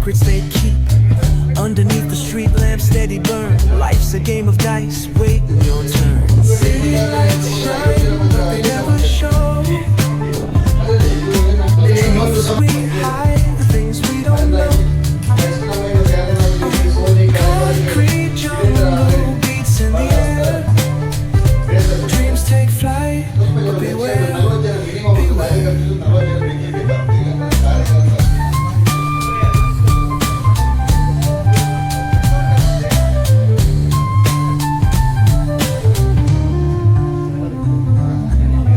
secrets they keep underneath the street lamp, steady burn. Life's a game of dice, waiting your turn. City lights shine, but they never show. The truths we hide, the things we don't know. Concrete jungle beats in the air. Dreams take flight, but beware, beware.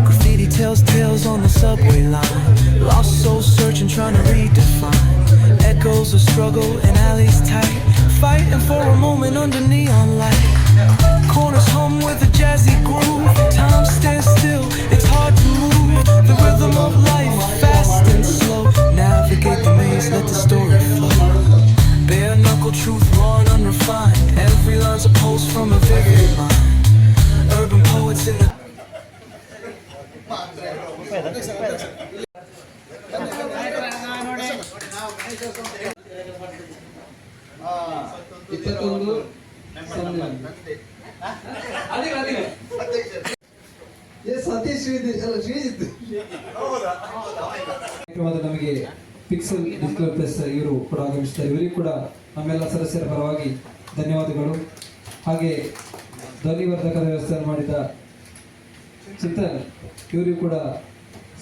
Graffiti tells tales on the subway line. Lost souls searching, trying to redefine. Echoes of struggle in alleys tight. Fighting for a moment under neon light. Corners hum with a jazzy groove. Time stands still, it's hard to move. The rhythm of life, fast and slow. Navigate the maze, let the story flow. Bare knuckle truth, raw and unrefined. Every line's a pulse from a vivid mind. Urban poets in the ಇಪ್ಪತ್ತೊಂದು ಸತೀಶ್ ಶ್ರೀಜಿತ್ ನಮಗೆ pixel digital plus ಇವರು ಕೂಡ ಆಗಮಿಸ್ತಾರೆ. ಇವರಿಗೆ ಕೂಡ ನಮ್ಮೆಲ್ಲ ಸದಸ್ಯರ ಪರವಾಗಿ ಧನ್ಯವಾದಗಳು. ಹಾಗೆ ಧ್ವನಿವರ್ಧಕದ ವ್ಯವಸ್ಥೆಯನ್ನು ಮಾಡಿದ ಚಿಂತನ್ ಇವರಿಗೂ ಕೂಡ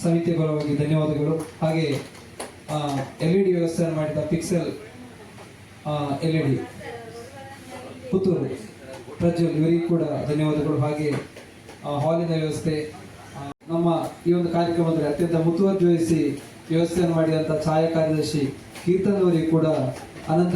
ಸಮಿತಿಯ ಪರವಾಗಿ ಧನ್ಯವಾದಗಳು. ಹಾಗೆ LED ವ್ಯವಸ್ಥೆಯನ್ನು ಮಾಡಿದ ಪಿಕ್ಸೆಲ್ LED ಪುತ್ತೂರು ಪ್ರಜ್ವಲ್ ಇವರಿಗೂ ಕೂಡ ಧನ್ಯವಾದಗಳು. ಹಾಗೆ ಹಾಲಿನ ವ್ಯವಸ್ಥೆ, ನಮ್ಮ ಈ ಒಂದು ಕಾರ್ಯಕ್ರಮದಲ್ಲಿ ಅತ್ಯಂತ ಮುತುವರ್ಜಿ ವಹಿಸಿ ವ್ಯವಸ್ಥೆಯನ್ನು ಮಾಡಿದಂಥ ಛಾಯಾ ಕಾರ್ಯದರ್ಶಿ ಕೀರ್ತನ್ ಅವರಿಗೂ ಕೂಡ ಅನಂತ